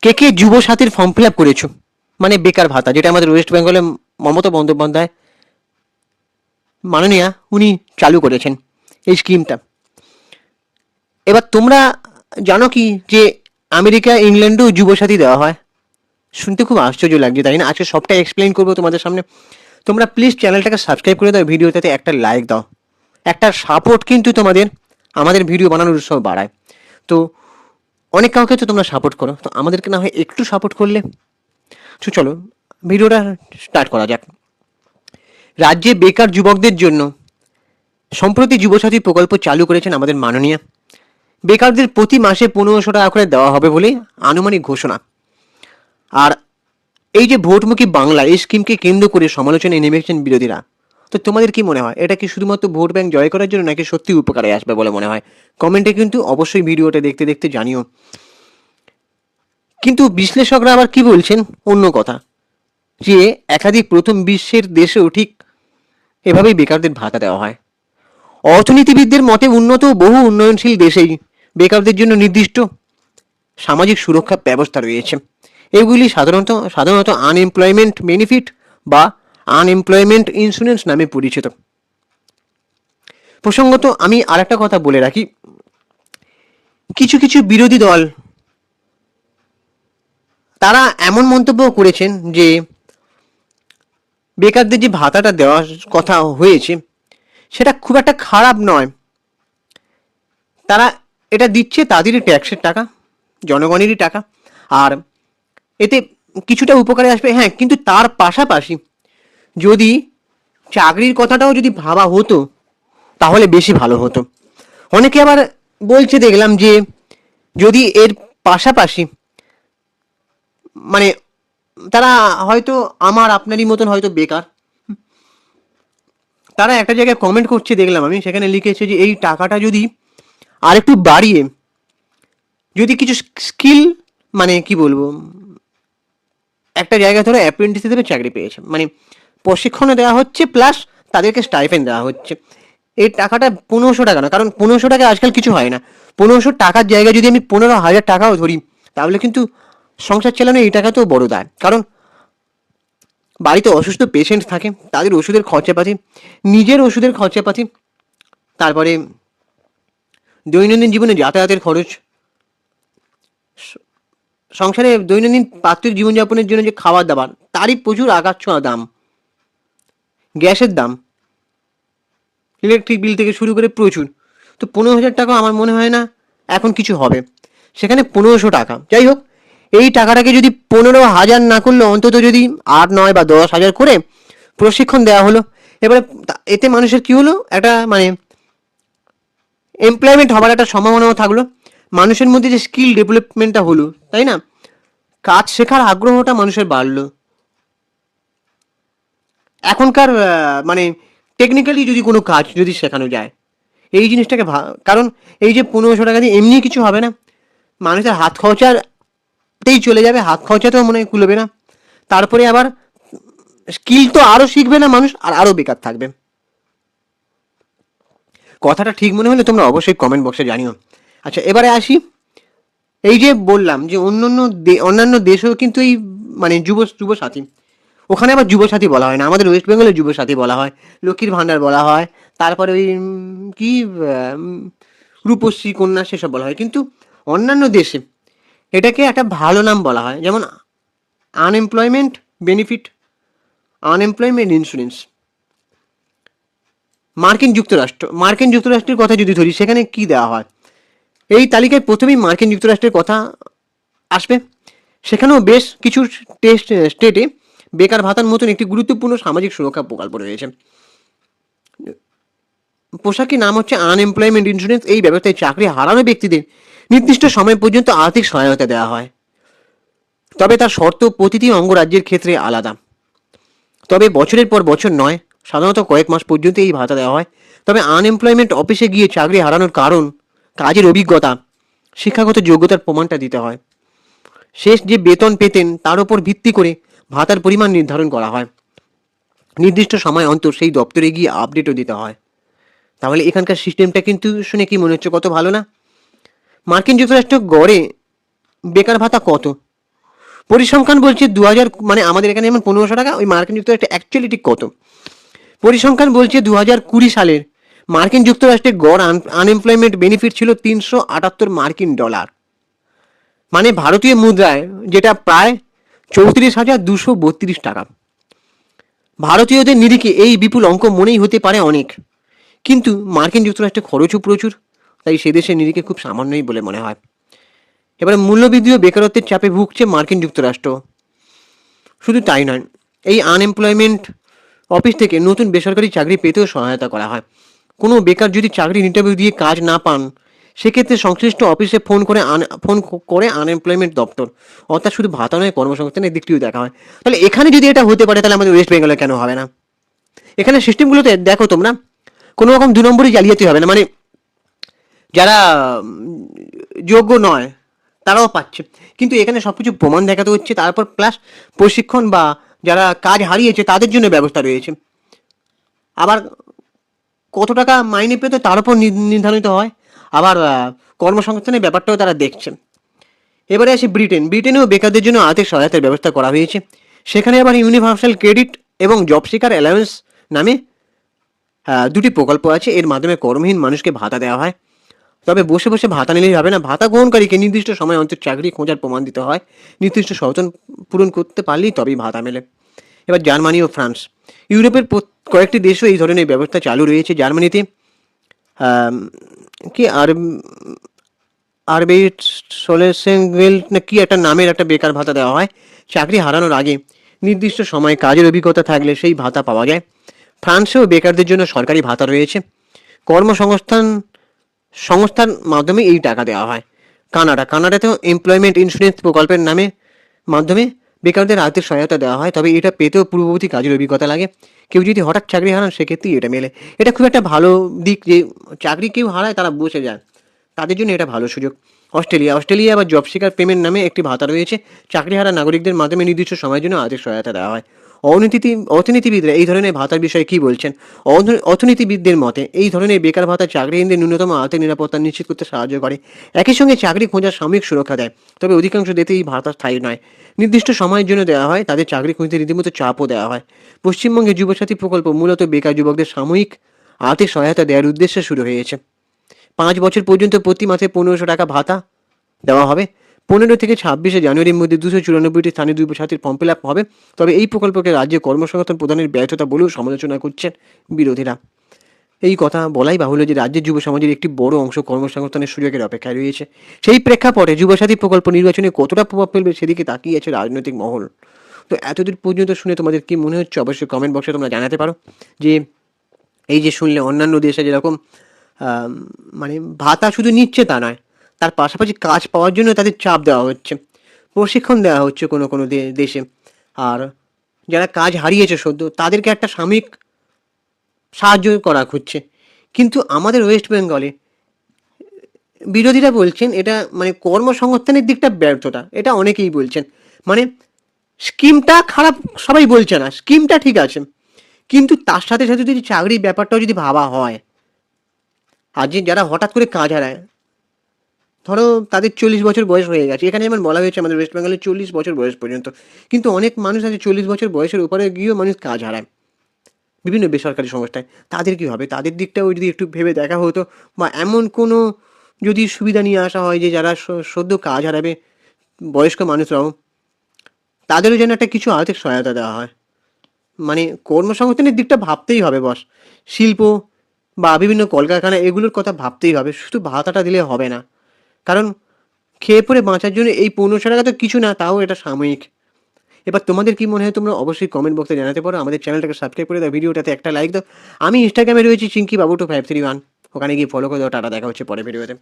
কে কে যুব সাথীর form fill up করেছো? মানে বেকার ভাতা, যেটা আমাদের ওয়েস্ট বেঙ্গলে মমতা বন্দ্যোপাধ্যায় মাননীয়া উনি চালু করেছেন এই স্কিমটা। এবার তোমরা জানো কি যে আমেরিকা ইংল্যান্ডেও যুবসাথী দেওয়া হয়? শুনতে খুব আশ্চর্য লাগছে, তাই না? আজকে সবটা এক্সপ্লেন করবো তোমাদের সামনে। তোমরা প্লিজ চ্যানেলটাকে সাবস্ক্রাইব করে দাও, ভিডিওটাতে একটা লাইক দাও। একটা সাপোর্ট কিন্তু তোমাদের আমাদের ভিডিও বানানোর উৎসাহ বাড়ায়। তো অনেক কাউকে তো তোমরা সাপোর্ট করো, তো আমাদেরকে না হয় একটু সাপোর্ট করলে। তো চলো ভিডিওটা স্টার্ট করা যাক। রাজ্যে বেকার যুবকদের জন্য সম্প্রতি যুবসাথী প্রকল্প চালু করেছেন আমাদের মাননীয়া। বেকারদের প্রতি মাসে 1500 টাকা করে দেওয়া হবে বলে আনুমানিক ঘোষণা। আর এই যে ভোটমুখী বাংলা, এই স্কিমকে কেন্দ্র করে সমালোচনায় নেমেছেন বিরোধীরা। তো তোমাদের কি মনে হয়, এটা কি শুধুমাত্র ভোট ব্যাংক জয় করার জন্য, নাকি সত্যি উপকারে আসবে বলে মনে হয়? কমেন্টে কিন্তু অবশ্যই ভিডিওটা দেখতে দেখতে জানিও। কিন্তু বিশ্লেষকরা আবার কি বলছেন অন্য কথা, যে একাধিক প্রথম বিশ্বের দেশেও ঠিক এভাবেই বেকারদের ভাতা দেওয়া হয়। অর্থনীতিবিদদের মতে উন্নত বহু উন্নয়নশীল দেশেই বেকারদের জন্য নির্দিষ্ট সামাজিক সুরক্ষা ব্যবস্থা রয়েছে। এগুলি সাধারণত আনএমপ্লয়মেন্ট বেনিফিট বা আনএমপ্লয়মেন্ট ইন্স্যুরেন্স নামে পরিচিত। প্রসঙ্গত আমি আর একটা কথা বলে রাখি, কিছু কিছু বিরোধী দল তারা এমন মন্তব্য করেছেন যে বেকারদের যে ভাতাটা দেওয়ার কথা হয়েছে সেটা খুব একটা খারাপ নয়। তারা এটা দিচ্ছে তাদেরই ট্যাক্সের টাকা, জনগণেরই টাকা, আর এতে কিছুটা উপকারে আসবে। হ্যাঁ, কিন্তু তার পাশাপাশি যদি চাকরির কথাটাও যদি ভাবা হতো তাহলে বেশি ভালো হতো। অনেকে আবার বলছে দেখলাম যে যদি এর পাশাপাশি মানে তারা হয়তো আমার আপনারই মতন হয়তো বেকার, তারা একটা জায়গায় কমেন্ট করছে দেখলাম আমি, সেখানে লিখেছে যে এই টাকাটা যদি আরেকটু বাড়িয়ে যদি কিছু স্কিল, মানে কি বলবো, একটা জায়গায় ধরো অ্যাপ্রেন্টিস হিসেবে চাকরি পেয়েছে, মানে প্রশিক্ষণও দেওয়া হচ্ছে প্লাস তাদেরকে স্টাইপেন্ড দেওয়া হচ্ছে। এই টাকাটা 1500 টাকা না, কারণ 1500 টাকা আজকাল কিছু হয় না। 1500 টাকার জায়গায় যদি আমি 15,000 টাকাও ধরি, তাহলে কিন্তু সংসার চালানো এই টাকা তো বড় দায়। কারণ বাড়িতে অসুস্থ পেশেন্ট থাকে, তাদের ওষুধের খরচাপাতি, নিজের ওষুধের খরচাপাতি, তারপরে দৈনন্দিন জীবনে যাতায়াতের খরচ, সংসারে দৈনন্দিন পাত্রিক জীবনযাপনের জন্য যে খাবার দাবার, তারই প্রচুর আকাশ ছোঁয়া দাম, গ্যাসের দাম, ইলেকট্রিক বিল থেকে শুরু করে প্রচুর। তো 15,000 টাকা আমার মনে হয় না এখন কিছু হবে, সেখানে 1500 টাকা। যাই হোক, এই টাকাটাকে যদি 15,000 না করলে অন্তত যদি 8, 9 বা 10,000 করে প্রশিক্ষণ দেওয়া হলো, এবারে এতে মানুষের কি হলো, একটা মানে এমপ্লয়মেন্ট হবার একটা সম্ভাবনাও থাকলো। মানুষের মধ্যে যে স্কিল ডেভেলপমেন্টটা হলো, তাই না, কাজ শেখার আগ্রহটা মানুষের বাড়লো। এখনকার মানে টেকনিক্যালি যদি কোনো কাজ যদি শেখানো যায়, এই জিনিসটাকে কারণ এই যে 1500 টাকা দিয়ে এমনি কিছু হবে না, মানুষের হাত খরচাতেই চলে যাবে, হাত খরচাতেও মনে হয় কুলবে না। তারপরে আবার স্কিল তো আরও শিখবে না মানুষ, আর আরও বেকার থাকবে। কথাটা ঠিক মনে হলে তোমরা অবশ্যই কমেন্ট বক্সে জানিও। আচ্ছা, এবারে আসি, এই যে বললাম যে অন্যান্য দেশেও কিন্তু এই মানে যুবসাথী, ওখানে আবার যুবসাথী বলা হয় না, আমাদের ওয়েস্ট বেঙ্গলে যুবসাথী বলা হয়, লক্ষ্মীর ভাণ্ডার বলা হয়, তারপরে ওই কি রূপশ্রী কন্যা সেসব বলা হয়। কিন্তু অন্যান্য দেশে এটাকে একটা ভালো নাম বলা হয়, যেমন আনএমপ্লয়মেন্ট বেনিফিট, আনএমপ্লয়মেন্ট ইন্স্যুরেন্স। মার্কিন যুক্তরাষ্ট্রের কথা যদি ধরি, সেখানে কি দেওয়া হয়, এই তালিকায় প্রথমেই মার্কিন যুক্তরাষ্ট্রের কথা আসবে। সেখানেও বেশ কিছু স্টেটে বেকার ভাতার মতন একটি গুরুত্বপূর্ণ সামাজিক সুরক্ষা প্রকল্প রয়েছে। পোশাকি নাম হচ্ছে আনএমপ্লয়মেন্ট ইন্স্যুরেন্স। এই ব্যবস্থায় চাকরি হারানো ব্যক্তিদের নির্দিষ্ট সময় পর্যন্ত আর্থিক সহায়তা দেওয়া হয়, তবে তার শর্ত প্রতিটি অঙ্গরাজ্যের ক্ষেত্রে আলাদা। তবে বছরের পর বছর নয়, সাধারণত কয়েক মাস পর্যন্ত এই ভাতা দেওয়া হয়। তবে আনএমপ্লয়মেন্ট অফিসে গিয়ে চাকরি হারানোর কারণ, কাজের অভিজ্ঞতা, শিক্ষাগত যোগ্যতার প্রমাণটা দিতে হয়। শেষ যে বেতন পেতেন তার উপর ভিত্তি করে ভাতার পরিমাণ নির্ধারণ করা হয়। নির্দিষ্ট সময় অন্তর সেই দপ্তরে গিয়ে আপডেটও দিতে হয়। তাহলে এখানকার সিস্টেমটা কিন্তু শুনে কি মনে হচ্ছে, কত ভালো না? মার্কিন যুক্তরাষ্ট্র গড়ে বেকার ভাতা কত? পরিসংখ্যান বলছে 2000, মানে আমাদের এখানে যেমন 1500 টাকা, ওই মার্কিন যুক্তরাষ্ট্রে অ্যাকচুয়ালি ঠিক কত? পরিসংখ্যান বলছে 2020 সালের মার্কিন যুক্তরাষ্ট্রের গড় আনএমপ্লয়মেন্ট বেনিফিট ছিল $378, মানে ভারতীয় মুদ্রায় যেটা প্রায় 34,232 টাকা। ভারতীয়দের নিরিখে এই বিপুল অঙ্ক মনেই হতে পারে অনেক, কিন্তু মার্কিন যুক্তরাষ্ট্রে খরচও প্রচুর, তাই সে দেশের নিরিখে খুব সামান্যই বলে মনে হয়। এবারে মূল্যবৃদ্ধি ও বেকারত্বের চাপে ভুগছে মার্কিন যুক্তরাষ্ট্র। শুধু তাই নয়, এই আনএমপ্লয়মেন্ট অফিস থেকে নতুন বেসরকারি চাকরি পেতেও সহায়তা করা হয়। কোনো বেকার যদি চাকরির ইন্টারভিউ দিয়ে কাজ না পান, সেক্ষেত্রে সংশ্লিষ্ট অফিসে ফোন করে আনএমপ্লয়মেন্ট দপ্তর, অর্থাৎ শুধু ভাতা নয়, কর্মসংস্থানের দিকটিও দেখা হয়। তাহলে এখানে যদি এটা হতে পারে, তাহলে আমাদের ওয়েস্ট বেঙ্গলে কেন হবে না? এখানে সিস্টেমগুলোতে দেখো তোমরা, কোনো রকম 2 নম্বরই জালিয়াতি হবে না, মানে যারা যোগ্য নয় তারাও পাচ্ছে, কিন্তু এখানে সব কিছু প্রমাণ দেখাতে হচ্ছে, তারপর প্লাস প্রশিক্ষণ বা যারা কাজ হারিয়েছে তাদের জন্য ব্যবস্থা রয়েছে। আবার কত টাকা মাইনে পেতে তার উপর নির্ধারিত হয়। আবার কর্মসংস্থানের ব্যাপারটাও তারা দেখছে। এবারে আসি ব্রিটেনেও বেকারদের জন্য আর্থিক সহায়তার ব্যবস্থা করা হয়েছে। সেখানে আবার ইউনিভার্সাল ক্রেডিট এবং জব সিকার অ্যালাউন্স নামে 2টি প্রকল্প আছে। এর মাধ্যমে কর্মহীন মানুষকে ভাতা দেওয়া হয়। তবে বসে বসে ভাতা নিলেই হবে না, ভাতা গ্রহণকারীকে নির্দিষ্ট সময় অন্তর চাকরি খোঁজার প্রমাণ দিতে হয়। নির্দিষ্ট শর্ত পূরণ করতে পারলেই তবেই ভাতা মেলে। এবার জার্মানি ও ফ্রান্স, ইউরোপের কয়েকটি দেশও এই ধরনের ব্যবস্থা চালু রয়েছে। জার্মানিতে কি আরবেট সোলেসেনগেল না কি একটা নামের একটা বেকার ভাতা দেওয়া হয়। চাকরি হারানোর আগে নির্দিষ্ট সময় কাজের অভিজ্ঞতা থাকলে সেই ভাতা পাওয়া যায়। ফ্রান্সেও বেকারদের জন্য সরকারি ভাতা রয়েছে, সংস্থার মাধ্যমে এই টাকা দেওয়া হয়। কানাডাতেও এমপ্লয়মেন্ট ইন্স্যুরেন্স প্রকল্পের মাধ্যমে বেকারদের আর্থিক সহায়তা দেওয়া হয়, তবে এটা পেতেও পূর্ববর্তী কাজের অভিজ্ঞতা লাগে। কেউ যদি হঠাৎ চাকরি হারান, সেক্ষেত্রেই এটা মেলে। এটা খুব একটা ভালো দিক যে চাকরি কেউ হারায় তারা বসে যায়, তাদের জন্য এটা ভালো সুযোগ। অস্ট্রেলিয়া আবার জব সিকার পেমেন্ট নামে একটি ভাতা রয়েছে। চাকরি হারা নাগরিকদের মাধ্যমে নির্দিষ্ট সময়ের জন্য আর্থিক সহায়তা দেওয়া হয়। অর্থনীতিবিদরা এই ধরনের ভাতার বিষয়ে কি বলছেন? অর্থনীতিবিদদের মতে এই ধরনের বেকার ভাতা চাকরিহীনদের ন্যূনতম আর্থিক নিরাপত্তা নিশ্চিত করতে সাহায্য করে। একই সঙ্গে চাকরি খোঁজার সাময়িক সুরক্ষা দেয়। তবে অধিকাংশ দেশে এই ভাতা স্থায়ী নয়, নির্দিষ্ট সময়ের জন্য দেওয়া হয়। তাদের চাকরি খুঁজতে রীতিমতো চাপও দেওয়া হয়। পশ্চিমবঙ্গে যুবসাথী প্রকল্প মূলত বেকার যুবকদের সাময়িক আর্থিক সহায়তা দেওয়ার উদ্দেশ্যে শুরু হয়েছে। 5 বছর পর্যন্ত প্রতি মাসে 1500 টাকা ভাতা দেওয়া হবে। 15 থেকে 26শে জানুয়ারির মধ্যে 294টি স্থানীয় যুবসাথীর ফর্ম ফিল আপ হবে। তবে এই প্রকল্পকে রাজ্যে কর্মসংস্থান প্রদানের ব্যর্থতা বলেও সমালোচনা করছেন বিরোধীরা। এই কথা বলাই বাহুল্য যে রাজ্যের যুব সমাজের একটি বড় অংশ কর্মসংস্থানের সুযোগের অপেক্ষায় রয়েছে। সেই প্রেক্ষাপটে যুবসাথী প্রকল্প নির্বাচনে কতটা প্রভাব ফেলবে সেদিকে তাকিয়ে আছে রাজনৈতিক মহল। তো এতদূর পর্যন্ত শুনে তোমাদের কি মনে হচ্ছে অবশ্যই কমেন্ট বক্সে তোমরা জানাতে পারো। যে এই যে শুনলে অন্যান্য দেশে যেরকম মানে ভাতা শুধু নিচ্ছে তা নয়, তার পাশাপাশি কাজ পাওয়ার জন্য তাদের চাপ দেওয়া হচ্ছে, প্রশিক্ষণ দেওয়া হচ্ছে কোনো কোনো দেশে। আর যারা কাজ হারিয়েছে সদ্য, তাদেরকে একটা সাময়িক সাহায্য করা হচ্ছে। কিন্তু আমাদের ওয়েস্ট বেঙ্গলে বিরোধীরা বলছেন এটা মানে কর্মসংস্থানের দিকটা ব্যর্থতা, এটা অনেকেই বলছেন। মানে স্কিমটা খারাপ সবাই বলছে না, স্কিমটা ঠিক আছে, কিন্তু তার সাথে সাথে যদি চাকরির ব্যাপারটাও যদি ভাবা হয়, আর যে যারা হঠাৎ করে কাজ হারায়, ধরো তাদের 40 বছর বয়স হয়ে গেছে, এখানে যেমন বলা হয়েছে আমাদের ওয়েস্ট বেঙ্গলে 40 বছর বয়স পর্যন্ত, কিন্তু অনেক মানুষ আছে 40 বছর বয়সের উপরে গিয়েও মানুষ কাজ হারায় বিভিন্ন বেসরকারি সংস্থায়। তাদের কী হবে? তাদের দিকটাও যদি একটু ভেবে দেখা হতো, বা এমন কোনো যদি সুবিধা নিয়ে আসা হয় যে যারা সদ্য কাজ হারাবে, বয়স্ক মানুষরাও, তাদেরও যেন একটা কিছু আর্থিক সহায়তা দেওয়া হয়। মানে কর্মসংস্থানের দিকটা ভাবতেই হবে বস। শিল্প বা বিভিন্ন কলকারখানা এগুলোর কথা ভাবতেই হবে, শুধু ভাতাটা দিলে হবে না। কারণ খেয়ে পরে বাঁচার জন্য এই 1500 টাকা তো কিছু না, তাও এটা সাময়িক। এবার তোমাদের কি মনে হয় তোমরা অবশ্যই কমেন্ট বক্সে জানাতে পারো। আমাদের চ্যানেলটাকে সাবস্ক্রাইব করে দাও, ভিডিওটাতে একটা লাইক দাও। আমি ইনস্টাগ্রামে রয়েছি চিঙ্কি বাবু 2531, ওখানে গিয়ে ফলো করে দাও। টাটা, দেখা হচ্ছে পরে ভিডিওতে।